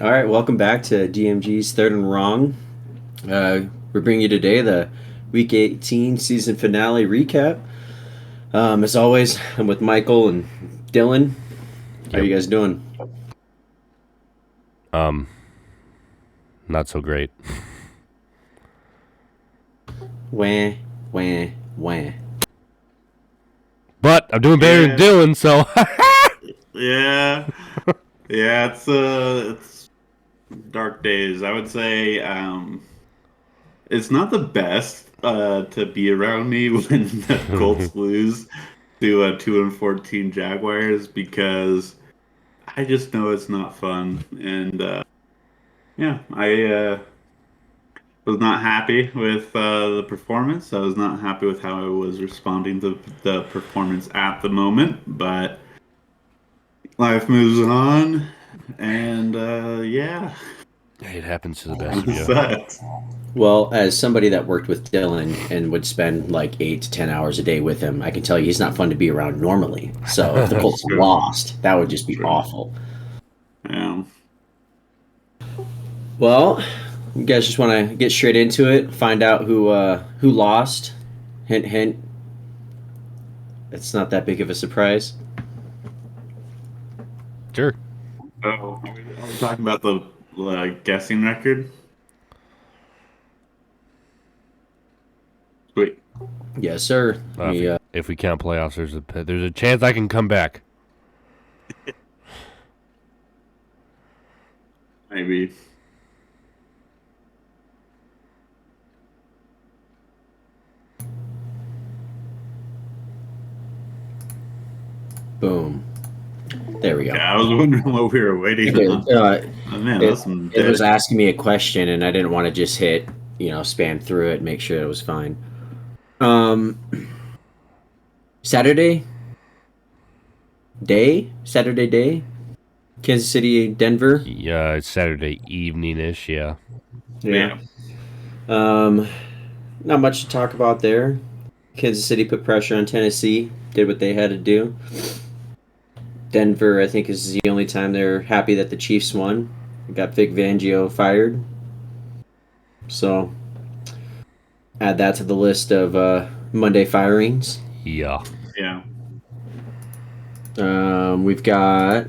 All right, welcome back to DMG's Third and Wrong. We're bringing you today the Week 18 season finale recap. As always, I'm with Michael and Dylan. How are Yep. you guys doing? Um, Not so great. Wah, wah, wah. But I'm doing better than Yeah, Dylan, so yeah, yeah. It's dark days. I would say it's not the best to be around me when the Colts lose to a 2-14 Jaguars because I just know it's not fun. And yeah, I was not happy with the performance. I was not happy with how I was responding to the performance at the moment, but life moves on, and yeah, it happens to the best kind of of you. sucks. Well, as somebody that worked with Dylan and would spend like 8 to 10 hours a day with him, I can tell you he's not fun to be around normally. So if the That's Colts true. lost, that would just be True. awful. Yeah. Well, you guys just want to get straight into it, find out who lost. Hint, hint. It's not that big of a surprise. Sure. Oh, are we talking about the guessing record? Wait, Yes, sir. If we if we count playoffs, there's a chance I can come back. maybe. Boom. There we go. Yeah, I was wondering what we were waiting It, on. uh, Oh, man, it, that's some it was dead. asking me a question, and I didn't want to just hit, spam through it and make sure it was fine. Um, Saturday Saturday day, Kansas City, Denver. Yeah, it's Saturday evening ish. Yeah. Yeah. Yeah, Um, Not much to talk about there. Kansas City put pressure on Tennessee, did what they had to do. Denver, I think, is the only time they're happy that the Chiefs won. Got Vic Fangio fired. So add that to the list of Monday firings. Yeah. yeah, We've got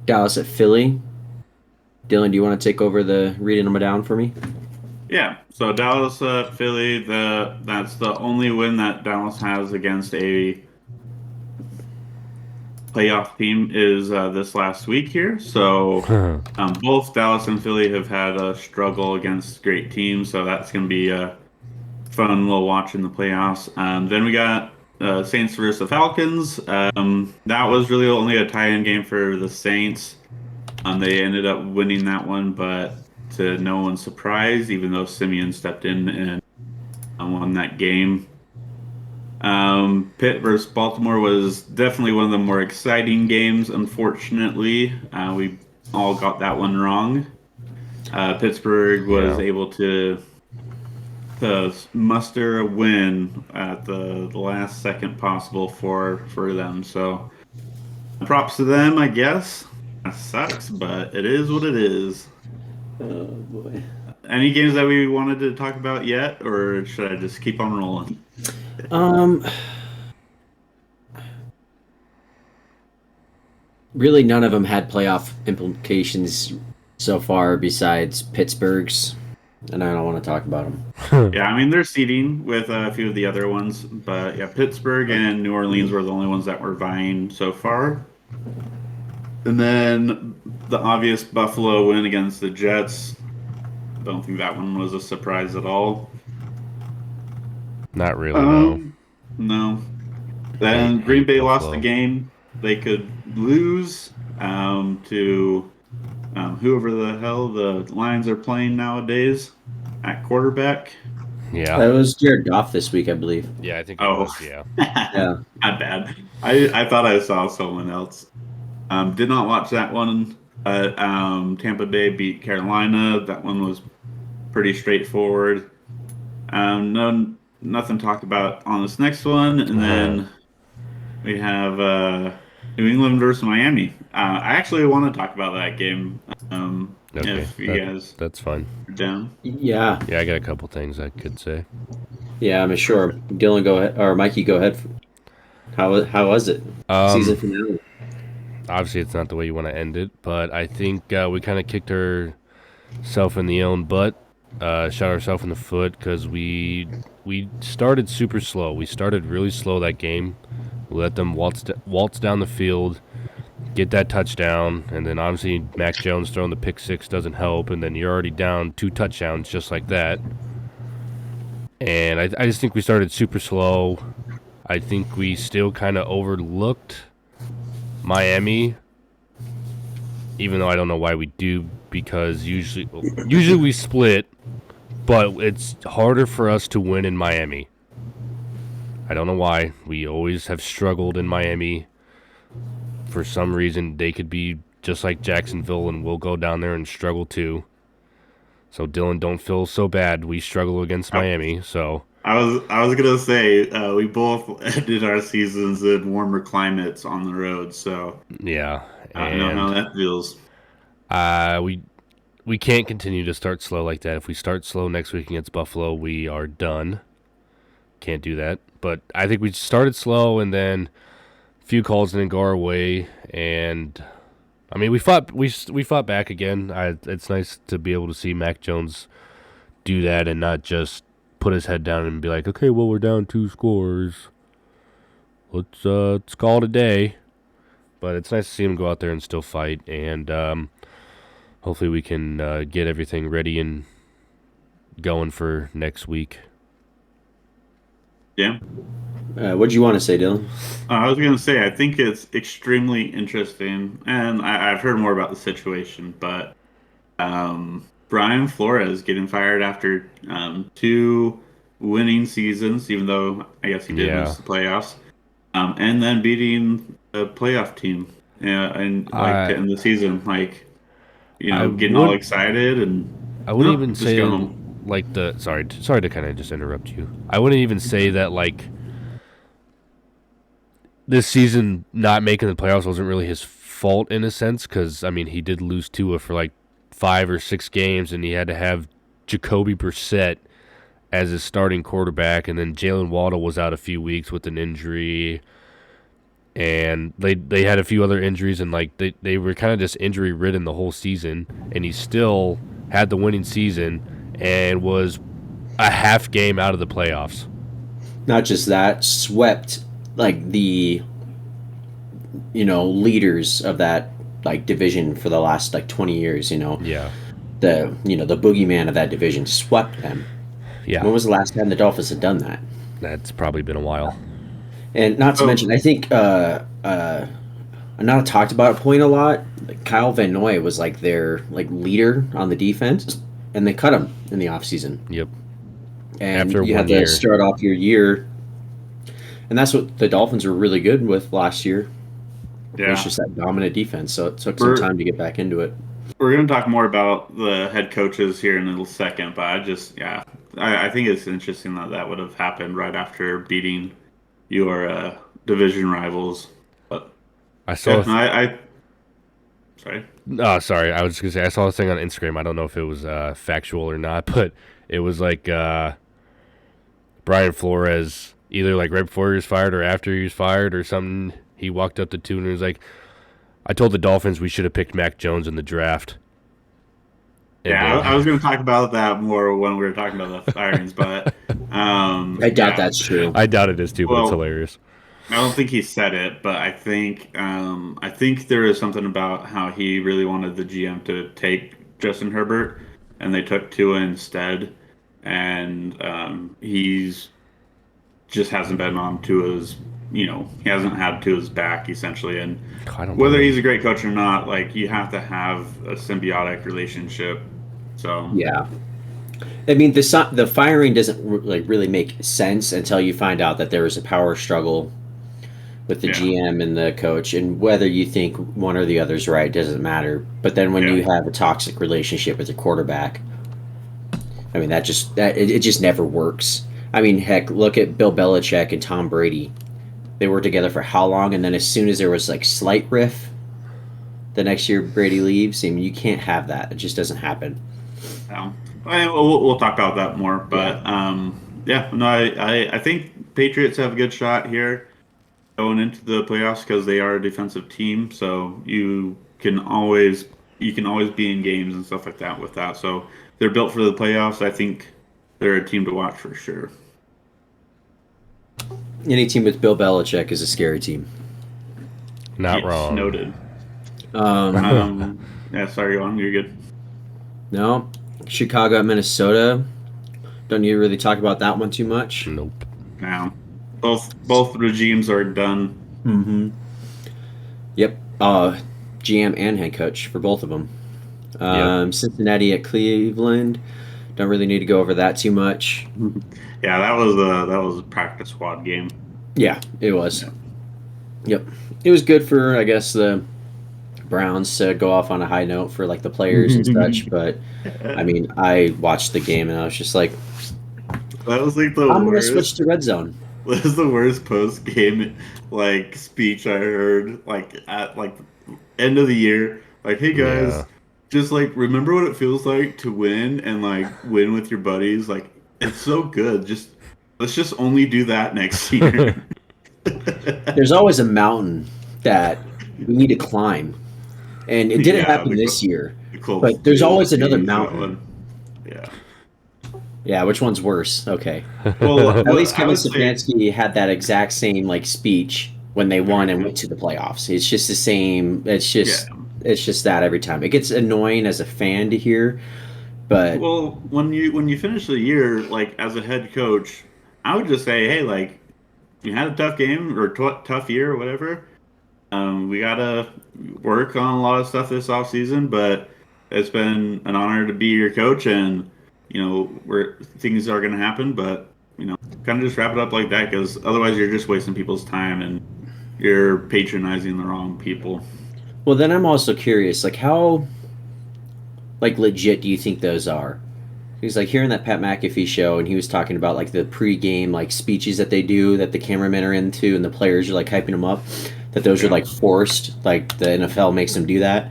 Dallas at Philly. Dylan, do you want to take over the reading them down for me? yeah. So Dallas, Philly. That's the only win that Dallas has against a playoff team is this last week here. So both Dallas and Philly have had a struggle against great teams, so that's going to be a fun little watch in the playoffs. Then we got Saints versus the Falcons. That was really only a tie-in game for the Saints. They ended up winning that one, but to no one's surprise, even though Simeon stepped in and won that game. Pitt versus Baltimore was definitely one of the more exciting games. Unfortunately, we all got that one wrong. Pittsburgh was Yeah. able to muster a win at the last second possible for them. So props to them, I guess. That sucks, but it is what it is. Oh boy. Any games that we wanted to talk about yet, or should I just keep on rolling? Um, Really, none of them had playoff implications so far, besides Pittsburgh's, and I don't want to talk about them. Yeah, I mean they're seeding with a few of the other ones, but yeah, Pittsburgh and New Orleans were the only ones that were vying so far. And then the obvious Buffalo win against the Jets. Don't think that one was a surprise at all. Not really. No. Um, no. Hate Then Green hate Bay lost the Buffalo. game. They could lose to whoever the hell the Lions are playing nowadays at quarterback. Yeah. That was Jared Goff this week, I believe. Yeah, I think it Oh, was. Yeah. Yeah. not bad. I thought I saw someone else. Did not watch that one. Tampa Bay beat Carolina. That one was pretty straightforward. No, nothing to talk about on this next one. And then we have New England versus Miami. I actually want to talk about that game. Okay, If you guys that's fine. are down. Yeah, Yeah, I got a couple things I could say. yeah, I'm sure. Perfect. Dylan, go ahead, or Mikey, go ahead. How was it? Season Um, finale. Obviously, it's not the way you want to end it, but I think we kind of kicked ourselves in the own butt, shot ourselves in the foot because we started super slow. We started really slow that game. We let them waltz down the field, get that touchdown, and then obviously Mac Jones throwing the pick six doesn't help, and then you're already down 2 touchdowns just like that. And I just think we started super slow. I think we still kind of overlooked Miami, even though I don't know why we do, because usually we split, but it's harder for us to win in Miami. I don't know why. We always have struggled in Miami. For some reason, they could be just like Jacksonville, and we'll go down there and struggle too. So Dylan, don't feel so bad. We struggle against Miami, so I was gonna say we both ended our seasons in warmer climates on the road, so yeah. I know how And that feels. we can't continue to start slow like that. If we start slow next week against Buffalo, we are done. Can't do that. But I think we started slow, and then a few calls didn't go our way, and I mean we fought back again. It's nice to be able to see Mac Jones do that and not just put his head down and be like, okay, well we're down 2 scores. Let's call it a day. But it's nice to see him go out there and still fight, and hopefully we can get everything ready and going for next week. Yeah. What do you want to say, Dylan? I was gonna say I think it's extremely interesting, and I've heard more about the situation, but Brian Flores getting fired after 2 winning seasons, even though I guess he did Yeah, miss the playoffs, and then beating a playoff team, yeah, and like to I end the season, like I getting all would excited and I wouldn't no, even just say go home. like the sorry to kind of just interrupt you. I wouldn't even say that like this season not making the playoffs wasn't really his fault in a sense, because I mean he did lose Tua for like 5 or 6 games, and he had to have Jacoby Brissett as his starting quarterback, and then Jalen Waddle was out a few weeks with an injury, and they had a few other injuries, and like they were kind of just injury ridden the whole season, and he still had the winning season and was a half game out of the playoffs. Not just that, swept like the leaders of that like division for the last like 20 years. Yeah, The boogeyman of that division swept them. yeah, When was the last time the Dolphins had done that? that's probably been a while. And not to Oh, mention, I think not talked about a point a lot. Like Kyle Van Noy was like their like leader on the defense, and they cut him in the offseason. Yep. And After you one had to year, start off your year, and that's what the Dolphins were really good with last year. It was yeah. just that dominant defense, so it took some We're time to get back into it. we're gonna talk more about the head coaches here in a little second, but I think it's interesting that that would have happened right after beating your division rivals. But I saw. yeah, no, I sorry. Oh, sorry. I was just gonna say I saw a thing on Instagram. I don't know if it was factual or not, but it was like Brian Flores, either like right before he was fired or after he was fired or something. He walked up to two and was like, "I told the Dolphins we should have picked Mac Jones in the draft." And Yeah, I was then, going to talk about that more when we were talking about the firings, but I doubt yeah. that's true. I doubt it is too, but it's Well, hilarious. I don't think he said it, but I think there is something about how he really wanted the GM to take Justin Herbert, and they took Tua instead, and he's just hasn't been on Tua's. He hasn't had Tua's back essentially, and I don't whether blame he's him. a great coach or not, like you have to have a symbiotic relationship. So Yeah, I mean the firing doesn't like really make sense until you find out that there was a power struggle with the yeah, GM and the coach, and whether you think one or the other's right doesn't matter. But then when yeah, you have a toxic relationship with a quarterback, I mean it just never works. I mean, heck, look at Bill Belichick and Tom Brady. they were together for how long, and then as soon as there was like slight riff, the next year Brady leaves. I mean, you can't have that. It just doesn't happen. We'll talk about that more, Yeah. but yeah, no, I think Patriots have a good shot here going into the playoffs because they are a defensive team. So you can always be in games and stuff like that with that. So they're built for the playoffs. I think they're a team to watch for sure. Any team with Bill Belichick is a scary team. Not Yes, wrong. noted. Um, Yeah, sorry, go on. You're good. no, Chicago at Minnesota. Don't need to really talk about that one too much. Nope. Now, both regimes are done. Mm-hmm. Yep. GM and head coach for both of them. Cincinnati at Cleveland. Don't really need to go over that too much. Yeah, that was a practice squad game. Yeah, it was. Yeah. Yep. It was good for, I guess, the Browns to go off on a high note for like the players and such. But I mean, I watched the game and I was just like, That was like the I'm gonna worst. switch to red zone. That was the worst post game like speech I heard like at like end of the year. Like, hey Yeah. guys, just like remember what it feels like to win and like win with your buddies. Like it's so good. Just let's just only do that next year. There's always a mountain that we need to climb, and it didn't Yeah, happen this year. the Colts But there's do always another use that mountain. one. Yeah. Yeah, which one's worse? Okay. Well, At least I Kevin would say Stefanski had that exact same like speech when they won very and good. went to the playoffs. It's just the same. Yeah. It's just that every time. It gets annoying as a fan to hear, but Well, when you finish the year, like as a head coach, I would just say, hey, like you had a tough game or tough year or whatever. We gotta work on a lot of stuff this off season, but it's been an honor to be your coach, and where things are gonna happen, but kind of just wrap it up like that because otherwise you're just wasting people's time and you're patronizing the wrong people. well, then I'm also curious, like how like legit do you think those are? He's like hearing that Pat McAfee show, and he was talking about like the pregame like speeches that they do that the cameramen are into, and the players are like hyping them up. That those are Yeah, like forced, like the NFL makes them do that.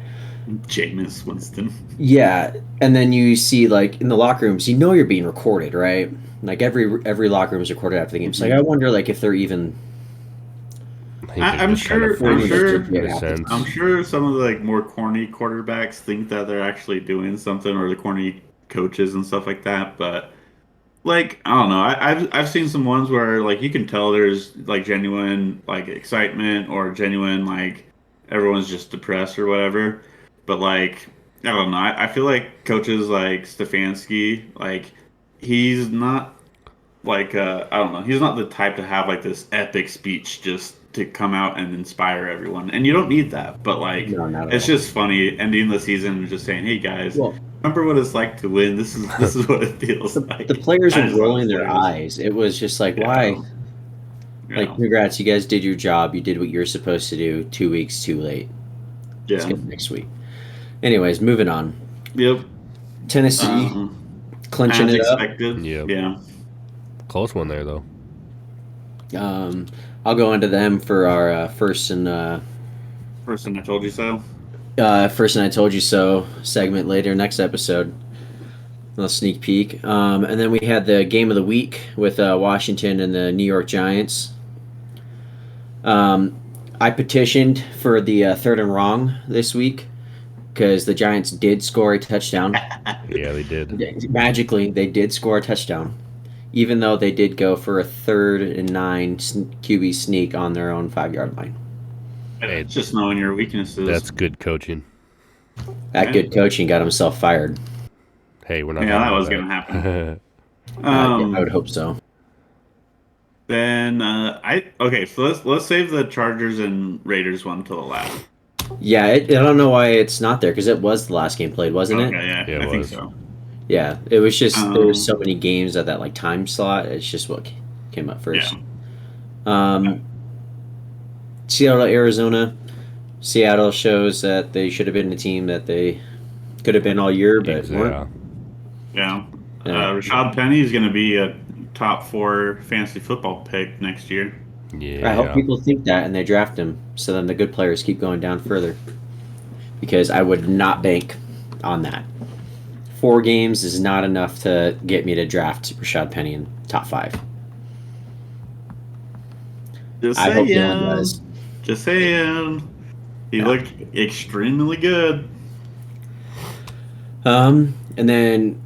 Jameis Winston. Yeah, and then you see like in the locker rooms, you know you're being recorded, right? Like every locker room is recorded after the game. So like I wonder like if they're even I think they're I'm just kind of sure. I'm fully sure. legit in a yet. sense. I'm sure some of the like more corny quarterbacks think that they're actually doing something, or the corny coaches and stuff like that. But like, I don't know. I've seen some ones where like you can tell there's like genuine like excitement or genuine like everyone's just depressed or whatever. But like, I don't know. I feel like coaches like Stefanski, like he's not like I don't know. He's not the type to have like this epic speech just to come out and inspire everyone. And you don't need that. But like No, not at it's all. just funny ending the season and just saying, "Hey guys, Well, remember what it's like to win. This is what it feels the like." players I are just thought it rolling was their hilarious. eyes. It was just like, why? Yeah. Like, Yeah. congrats, you guys did your job. You did what you're supposed to do. 2 weeks too late. Let's Yeah. get next week. Anyways, moving on. Yep. Tennessee Um, clinching as it up. expected. Yep. Yeah. Close one there, though. Um, I'll go into them for our Person I told you so. first and I told you so segment later next episode. A little sneak peek. And then we had the game of the week with Washington and the New York Giants. I petitioned for the third and wrong this week because the Giants did score a touchdown. Yeah, they did. Magically, they did score a touchdown, even though they did go for a 3rd and 9 QB sneak on their own 5-yard line. Hey, It's just knowing your weaknesses. That's good coaching. That good coaching got himself fired. Hey, we're not. Yeah, that talking was about gonna happen. Yeah, I would hope so. Then okay, so let's save the Chargers and Raiders one till the last. Yeah, I don't know why it's not there because it was the last game played, wasn't it? Okay, yeah, Yeah, it I think was. so. Yeah, it was just there were Um, so many games at that like time slot. It's just what came up first. Yeah. Seattle, Arizona. Seattle shows that they should have been the team that they could have been all year, but weren't. Yeah. Yeah. Rashad Penny is going to be a top 4 fantasy football pick next year. I hope Yeah. people think that and they draft him, so then the good players keep going down further. Because I would not bank on that. 4 games is not enough to get me to draft Rashad Penny in top 5. Just I hope Dylan saying. does. Just saying. He Yeah. looked extremely good. And then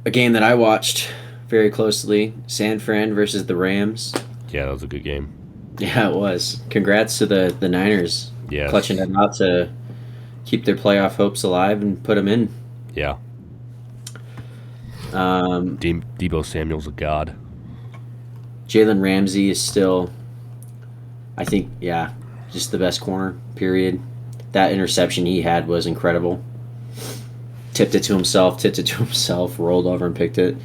a game that I watched very closely, San Fran versus the Rams. Yeah, that was a good game. Yeah, it was. Congrats to the Niners Yes. clutching it out to keep their playoff hopes alive and put them in. Yeah. Debo Samuel's a god. Jalen Ramsey is still, I think, yeah, just the best corner, period. That interception he had was incredible. Tipped it to himself, rolled over and picked it.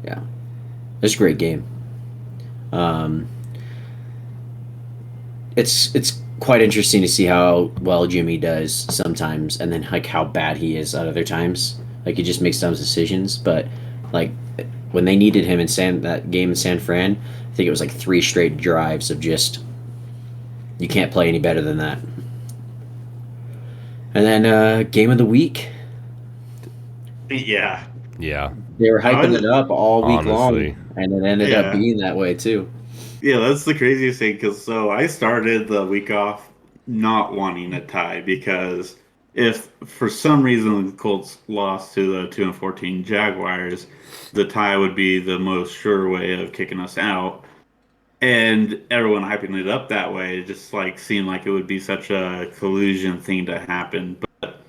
Yeah. It was a great game. It's quite interesting to see how well Jimmy does sometimes, and then like how bad he is at other times. Like he just makes dumb decisions, but like when they needed him in that game in San Fran, I think it was like 3 straight drives of just you can't play any better than that. And then game of the week, Yeah. Yeah. they were hyping would- it up all week Honestly. long, and it ended up Yeah. being that way too. Yeah, that's the craziest thing because so I started the week off not wanting a tie because if for some reason the Colts lost to the 2-14 Jaguars, the tie would be the most sure way of kicking us out. And everyone hyping it up that way just like seemed like it would be such a collusion thing to happen. But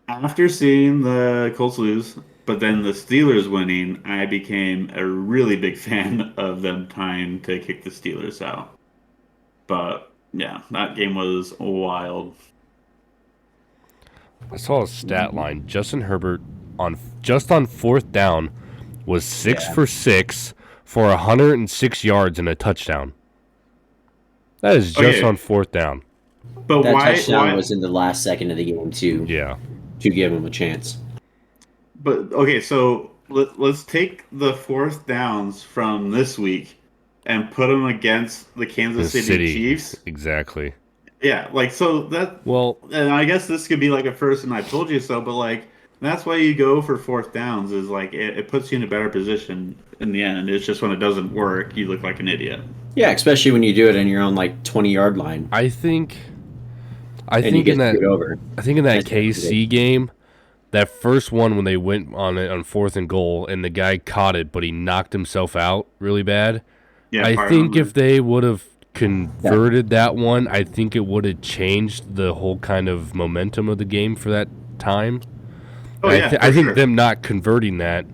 after seeing the Colts lose, but then the Steelers winning, I became a really big fan of them trying to kick the Steelers out. But yeah, that game was wild. I saw a stat line. Justin Herbert on 4th down was 6 Yeah. for 6 for 106 yards and a touchdown. That is just Okay. on 4th down. But That why? touchdown was in the last second of the game too, Yeah. to give him a chance. But okay, so let's take the 4th downs from this week and put them against the Kansas City Chiefs. Exactly. Yeah, like so that. Well, And I guess this could be like a first and I told you so, but like that's why you go for 4th downs is like it puts you in a better position in the end. It's just when it doesn't work, you look like an idiot. Yeah, especially when you do it in your own like 20-yard line I think and you in get that screwed over. KC Exactly. game, that first one when they went on it on 4th and goal and the guy caught it but he knocked himself out really bad. Yeah, I part think number. if they would have converted that one, I think it would have changed the whole kind of momentum of the game for that time. Oh yeah, I for think sure. them not converting that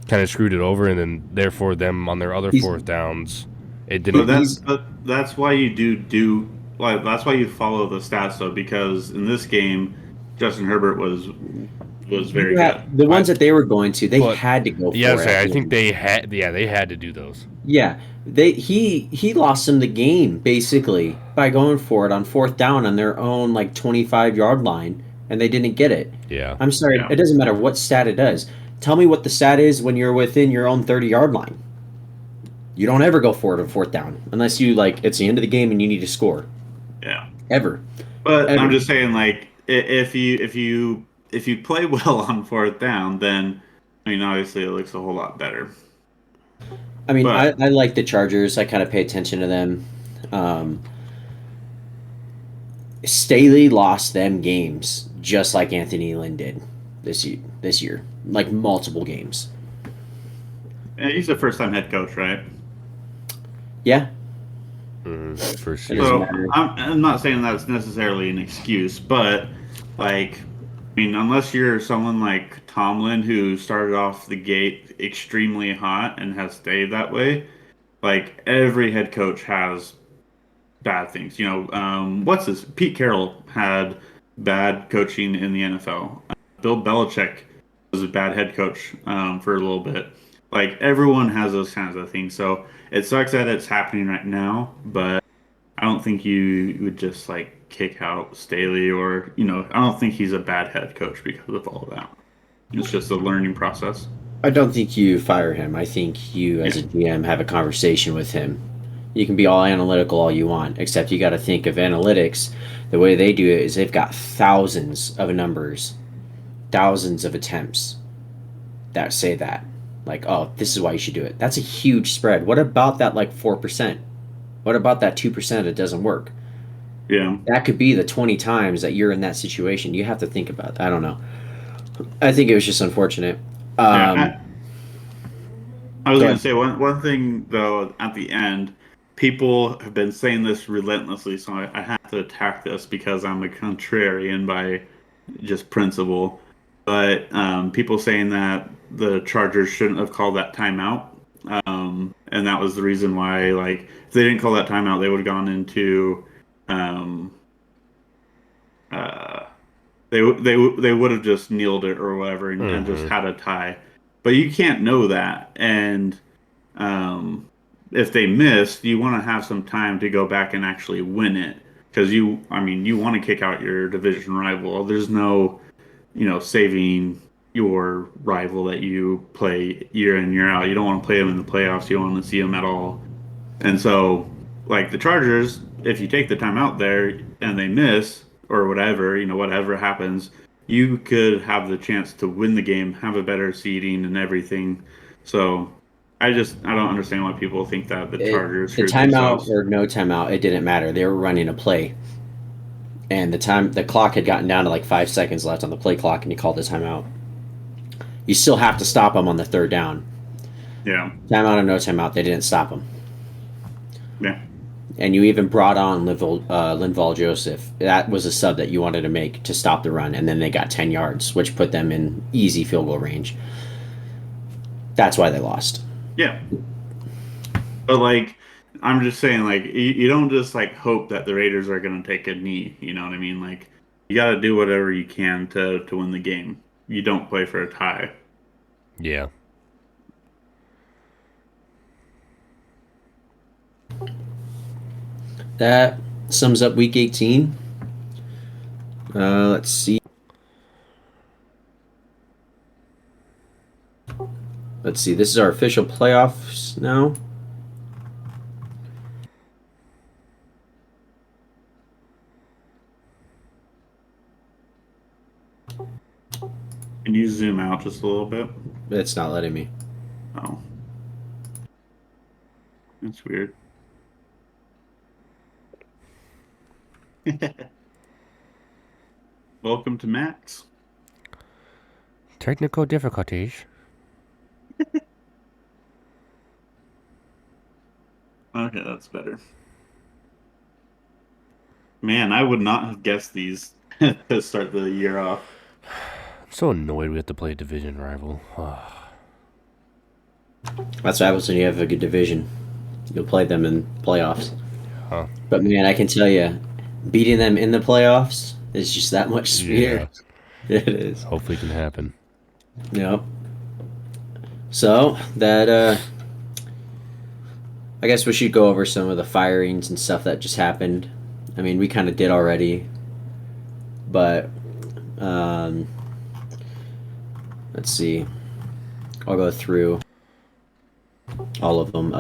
kind of screwed it over, and then therefore them on their other He's- 4th downs, it But didn't. that's why you do like that's why you follow the stats though because in this game, Justin Herbert was very good. The ones that they were going to, they But- had to go for Yeah, it. I at the think end. they had. Yeah, they had to do those. Yeah, he lost them the game basically by going for it on 4th down on their own like 25-yard line, and they didn't get it. Yeah. I'm sorry, Yeah. it doesn't matter what stat it does. Tell me what the stat is when you're within your own 30-yard line. You don't ever go for it on 4th down unless you like it's the end of the game and you need to score. Yeah. Ever. But Ever. I'm just saying, like, if you play well on 4th down, then I mean, obviously, it looks a whole lot better. I mean, But- I like the Chargers. I kind of pay attention to them. Staley lost them games just like Anthony Lynn did this year, like multiple games. And he's a first-time head coach, right? Yeah, For It sure. doesn't So matter. I'm not saying that's necessarily an excuse, but like, I mean, unless you're someone like Tomlin who started off the gate extremely hot and has stayed that way, like every head coach has bad things. You know, what's this? Pete Carroll had bad coaching in the NFL. Bill Belichick was a bad head coach for a little bit. Like everyone has those kinds of things. So it sucks that it's happening right now, but I don't think you would just like kick out Staley or I don't think he's a bad head coach because of all of that. It's just a learning process. I don't think you fire him. I think you, as a Yeah. GM, have a conversation with him You can be all analytical all you want, except you got to think of analytics. The way they do it is they've got thousands of numbers, thousands of attempts that say that. Like, oh, this is why you should do it. That's a huge spread. What about that, like 4%? What about that 2% that doesn't work? Yeah. That could be the 20 times that you're in that situation. You have to think about that. I don't know. I think it was just unfortunate. Yeah. Um, I was Go going to ahead. say one thing though at the end, people have been saying this relentlessly, so I have to attack this because I'm a contrarian by just principle. But people saying that the Chargers shouldn't have called that timeout, and that was the reason why. Like, if they didn't call that timeout, they would have gone into um, uh, they would have just kneeled it or whatever and just Mm-hmm. had a tie. But you can't know that, and um, if they missed, you want to have some time to go back and actually win it because I mean, you want to kick out your division rival. There's no, saving your rival that you play year in year out. You don't want to play them in the playoffs. You don't want to see them at all. And so, like the Chargers, if you take the time out there and they miss or whatever, whatever happens, you could have the chance to win the game, have a better seeding and everything. So, I don't understand why people think that the Chargers The screwed timeout themselves. or no timeout, it didn't matter. They were running a play, and the clock had gotten down to like 5 seconds left on the play clock, and you called the timeout. You still have to stop them on the third down. Yeah, Timeout or no timeout, they didn't stop them. yeah, And you even brought on Linval Joseph. That was a sub that you wanted to make to stop the run, and then they got 10 yards, which put them in easy field goal range. That's why they lost. yeah. But like, I'm just saying, like, you don't just like hope that the Raiders are going to take a knee. You know what I mean? Like, you got to do whatever you can to win the game. You don't play for a tie. Yeah. That sums up week 18. Let's see. Let's see. This is our official playoffs now. Can you zoom out just a little bit? It's not letting me. Oh, that's weird. Welcome to Max. Technical difficulties. Okay, that's better. Man, I would not have guessed these to start the year off. I'm so annoyed we have to play a division rival. That's what happens when you have a good division. You'll play them in playoffs. Huh. But man, I can tell you, beating them in the playoffs is just that much sweeter. Yeah. It is. Hopefully it can happen. Yep. So that I guess we should go over some of the firings and stuff that just happened. I mean, we kind of did already, but um, let's see. I'll go through all of them.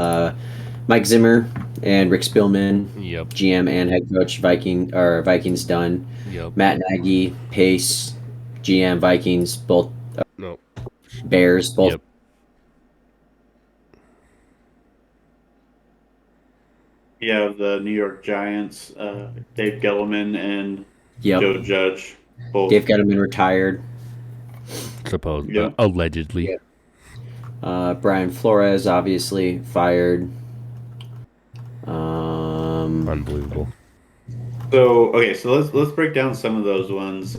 Mike Zimmer and Rick Spielman, Yep. GM and head coach, Vikings done. Yep. Matt Nagy, Pace, GM Vikings, both No. Bears, both. Yep. You have the New York Giants, Dave Gettleman and Yep. Joe Judge, both. Dave Gettleman retired. Suppose. Yep. Allegedly. Yeah. Brian Flores obviously fired. Unbelievable. So okay, so let's break down some of those ones.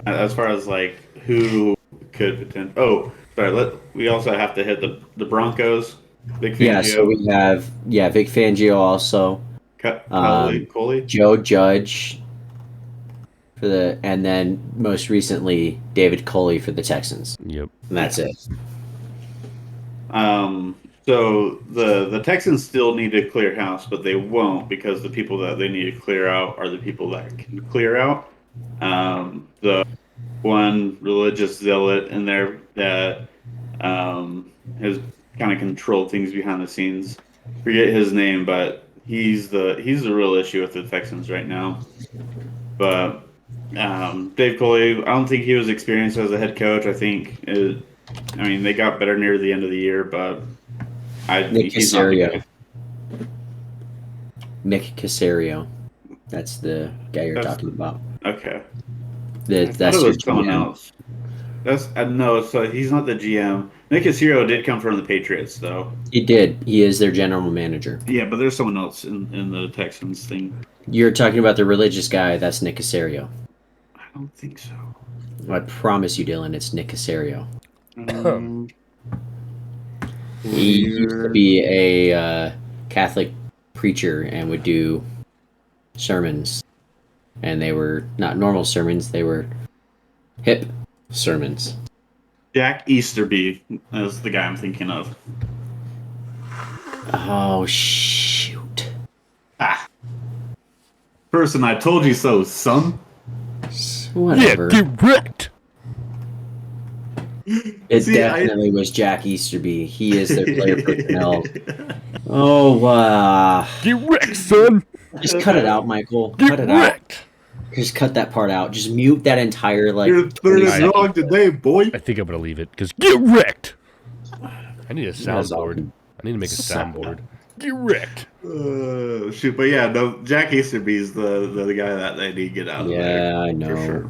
As far as like who could potential. Oh, sorry. We also have to hit the Broncos. Vic Yeah, so Fangio, we have Vic Fangio also. Coley, Um, Joe Judge and then most recently David Coley for the Texans, Yep. and that's it. So the Texans still need to clear house, but they won't because the people that they need to clear out are the people that can clear out. The one religious zealot in there that has kind of controlled things behind the scenes. forget his name, but he's the real issue with the Texans right now. But Dave Coley, I don't think he was experienced as a head coach. I mean, they got better near the end of the year, but Nick he's not the Casario. guy. Nick Casario. That's the guy you're That's talking about. okay. I thought it That's your was someone GM. else. That's no, so he's not the GM. Nick Casario did come from the Patriots, though. He did. He is their general manager. Yeah, but there's someone else in the Texans thing. You're talking about the religious guy. That's Nick Casario. I don't think so. I promise you, Dylan, it's Nick Casario. Um, He used to be a Catholic preacher and would do sermons. And they were not normal sermons, they were hip sermons. Jack Easterby is the guy I'm thinking of. Oh, shoot. Ah, person, I told you so, son. Whatever. Yeah, get wrecked. It See, definitely was Jack Easterby. He is their player personnel. Oh, Get wrecked, son. just cut it out, Michael. Get Cut it out. wrecked. Just cut that part out. Just mute that entire You're 20 third and seconds. wrong today, boy. I think I'm gonna leave it because get wrecked. I need a That's soundboard. awesome. I need to make a soundboard. Get wrecked. Shoot, but yeah, no, Jack Easterby's the guy that they need to get out of there. Yeah, I For know. sure.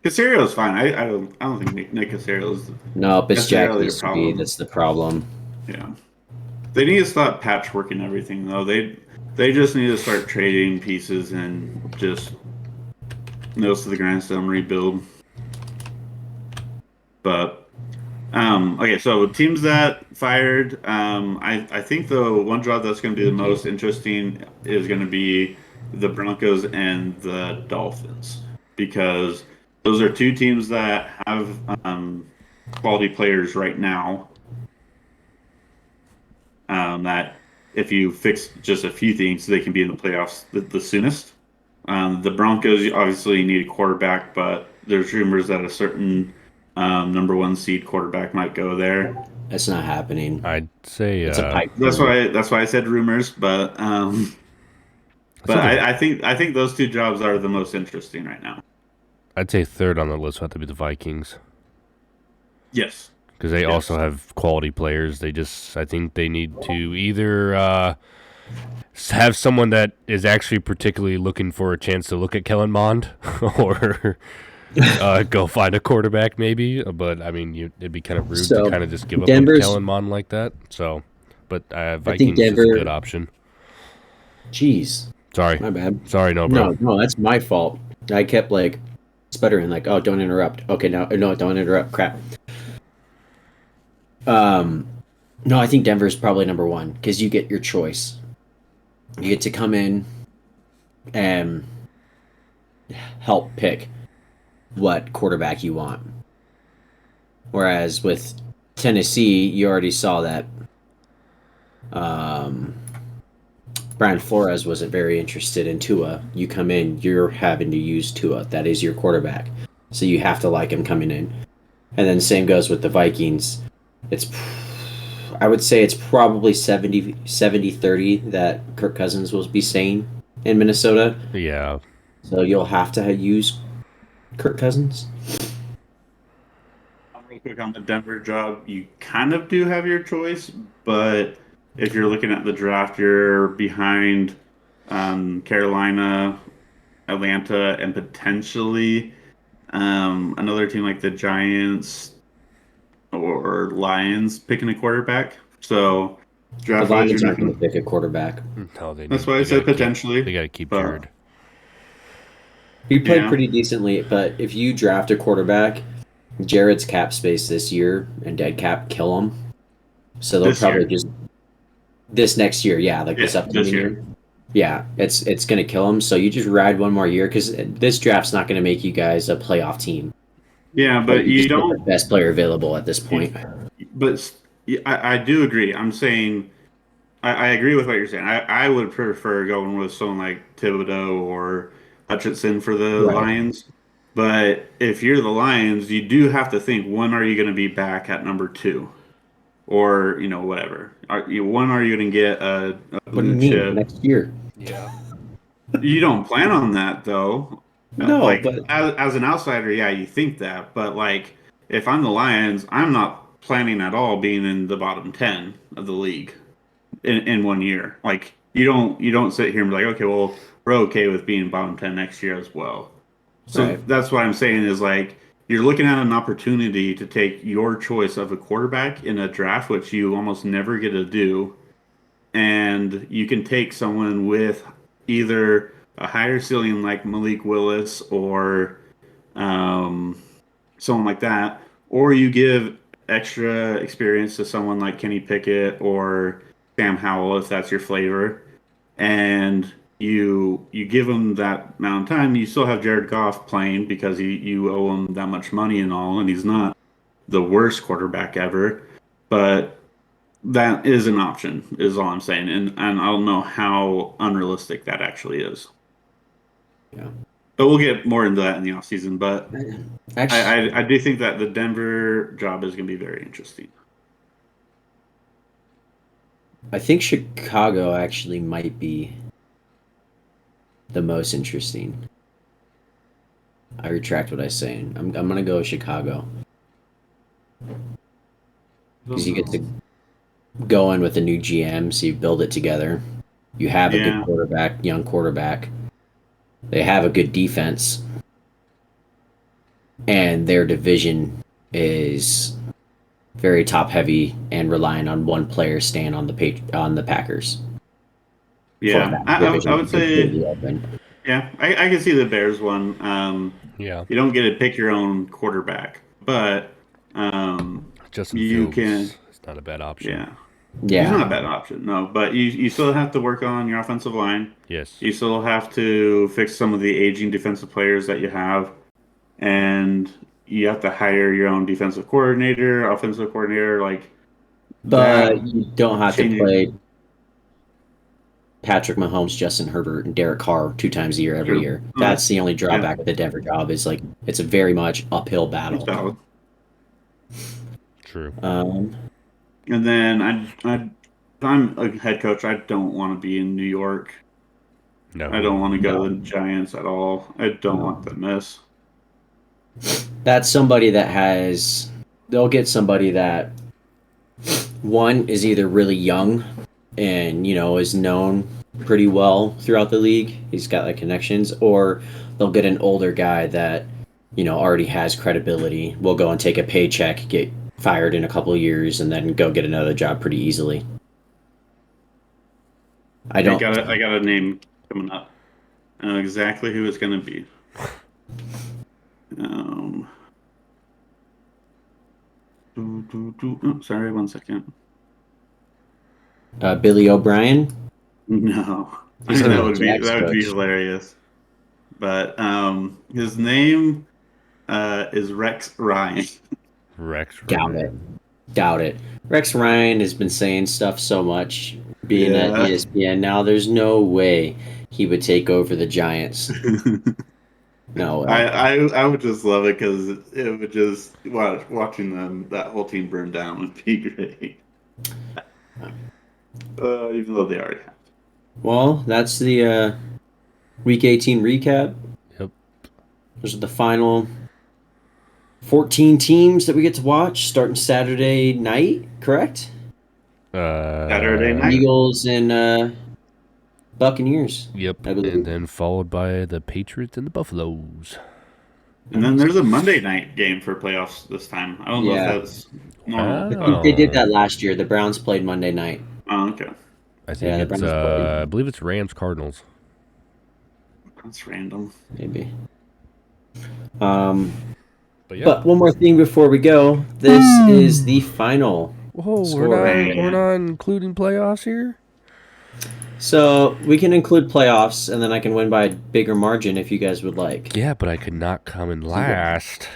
Casario's fine. I don't think Nick Casario's Nope, it's Jack necessarily a Easterby. problem. That's the problem. Yeah. They need to stop patchworking everything though. They just need to start trading pieces and just nose to the grindstone rebuild. But okay, so teams that fired, I think the one job that's going to be the most interesting is going to be the Broncos and the Dolphins because those are two teams that have quality players right now. That if you fix just a few things, they can be in the playoffs the soonest. The Broncos obviously need a quarterback, but there's rumors that a certain number one seed quarterback might go there. That's not happening. I'd say It's a pipe That's dream. why I said rumors, but I think those two jobs are the most interesting right now. I'd say third on the list would have to be the Vikings Yes. because they Yes. also have quality players. I think they need to either have someone that is actually particularly looking for a chance to look at Kellen Mond, or go find a quarterback maybe. But I mean, it'd be kind of rude So, to kind of just give up on Denver's- Kellen Mond like that. So, but think Vikings is a Denver- good option. Jeez, Sorry, my bad. sorry, no, bro. No, that's my fault. I kept sputtering, oh, don't interrupt. Okay, no, don't interrupt. Crap. No, I think Denver's probably number one because you get your choice. You get to come in and help pick what quarterback you want. Whereas with Tennessee, you already saw that Brian Flores wasn't very interested in Tua. You come in, you're having to use Tua. That is your quarterback. So you have to like him coming in. And then same goes with the Vikings. I would say it's probably 70-30 that Kirk Cousins will be saying in Minnesota. Yeah, So you'll have to use Kirk Cousins. Real quick on the Denver job, you kind of do have your choice, but if you're looking at the draft, you're behind Carolina, Atlanta, and potentially another team like the Giants or Lions picking a quarterback. So The draft wise, Lions you're aren't not going to pick a quarterback. no, That's why I said potentially. They got to keep but- Jared. He played Yeah. pretty decently, but if you draft a quarterback, Jared's cap space this year and dead cap kill him. So they'll This probably year. just this next year, yeah, like this Yeah, upcoming this year. year. Yeah, it's gonna kill him. So you just ride one more year because this draft's not gonna make you guys a playoff team. Yeah, but you just get don't. the best player available at this point. But I do agree. I'm saying I agree with what you're saying. I would prefer going with someone like Thibodeau or Hutchinson for the Right. Lions. But if you're the Lions, you do have to think when are you going to be back at number two? or whatever. Are you going to get a What do you blue mean chip? next year? Yeah. You don't plan on that though. No, Like but as an outsider, yeah, you think that, but like if I'm the Lions, I'm not planning at all being in the bottom 10 of the league in 1 year. Like you don't sit here and be like, okay, well, we're okay with being bottom 10 next year as well. So right, that's what I'm saying is like you're looking at an opportunity to take your choice of a quarterback in a draft, which you almost never get to do, and you can take someone with either a higher ceiling like Malik Willis or um, someone like that, or you give extra experience to someone like Kenny Pickett or Sam Howell if that's your flavor, and you give him that amount of time. You still have Jared Goff playing because you owe him that much money and all, and he's not the worst quarterback ever, but that is an option, is all I'm saying, and I don't know how unrealistic that actually is. yeah. But we'll get more into that in the offseason. But Actually, I do think that the Denver job is going to be very interesting. I think Chicago actually might be the most interesting. I retract what I was saying. I'm gonna go with Chicago because you get to go in with a new GM, so you build it together. You have a good Yeah, quarterback, young quarterback. They have a good defense, and their division is very top heavy and relying on one player staying on the Packers for yeah. that I division to would be say, completely open. yeah, I can see the Bears one. Yeah. You don't get to pick your own quarterback, but Justin you can, Fields is not a bad option. yeah. He's Yeah, not a bad option, no. But you still have to work on your offensive line. Yes. You still have to fix some of the aging defensive players that you have, and you have to hire your own defensive coordinator, offensive coordinator, like but that. you don't have to Changing, play Patrick Mahomes, Justin Herbert, and Derek Carr 2 times a year every true. year. That's the only Yeah, drawback of the Denver job is like it's a very much uphill it's battle. valid. True. Um, And then if I'm a head coach, I don't want to be in New York. No. I don't want to go no, to the Giants at all. I don't no. want the miss. That's somebody that has. They'll get somebody that one is either really young and is known pretty well throughout the league. He's got like connections, or they'll get an older guy that already has credibility. Will go and take a paycheck, get fired in a couple of years, and then go get another job pretty easily. I I don't. got a name coming up. I know exactly who it's going to be. Um, oh, sorry, 1 second. Billy O'Brien. No, He's gonna be the Jags that would be coach. hilarious. But his name is Rex Ryan. Rex Doubt it. Ryan. Doubt it. Rex Ryan has been saying stuff so much, being at Yeah. ESPN now. There's no way he would take over the Giants. No way. I would just love it because it would just watching them that whole team burn down would be great. Even though they already have. Well, that's the Week 18 recap. Yep. Those are the final 14 teams that we get to watch starting Saturday night, correct? Saturday night. Eagles and Buccaneers, Yep. I believe. And then followed by the Patriots and the Buffaloes. And then there's a Monday night game for playoffs this time. I don't know if Yeah. that's normal, I think but they did that last year. The Browns played Monday night. oh, okay. I think Yeah, the it's Browns I played. believe it's Rams Cardinals. That's random. Maybe. Um, But yeah. but one more thing before we go. This is the final Whoa, score. Man. we're not including playoffs here? So we can include playoffs, and then I can win by a bigger margin if you guys would like. Yeah, but I could not come in last.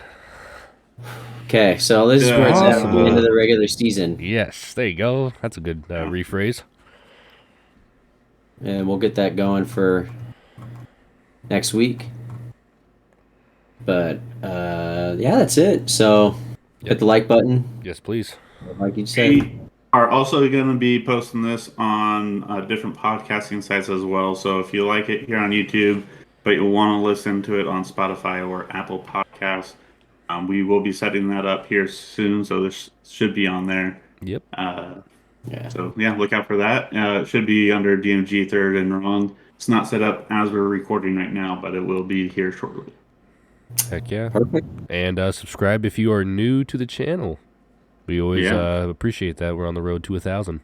Okay, so this is where it's at the end of the regular season, Yes, there you go. That's a good rephrase. and we'll get that going for next week. But yeah, that's it. So hit the like button, Yes, please. like you said. are also going to be posting this on different podcasting sites as well. So if you like it here on YouTube, but you want to listen to it on Spotify or Apple Podcasts, we will be setting that up here soon. So this should be on there. Yep. Yeah. So yeah, look out for that. It should be under DMG Third and Wrong. It's not set up as we're recording right now, but it will be here shortly. Heck yeah. Perfect. And subscribe if you are new to the channel. We always appreciate that. We're on the road to 1,000.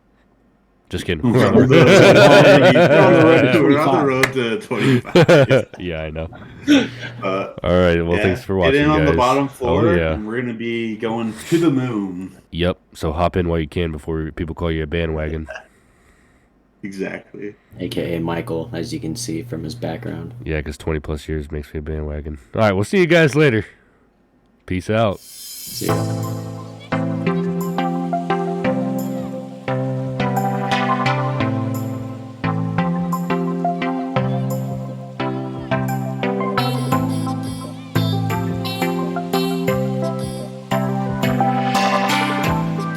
Just kidding. We're on the road to 25. Yeah, I know. All right. Well, thanks for watching, get in on guys. the bottom floor, yeah. and we're going to be going to the moon. Yep. So hop in while you can before people call you a bandwagon. Exactly. AKA Michael, as you can see from his background. Yeah, because 20-plus years makes me a bandwagon. All right. We'll see you guys later. Peace out. See ya.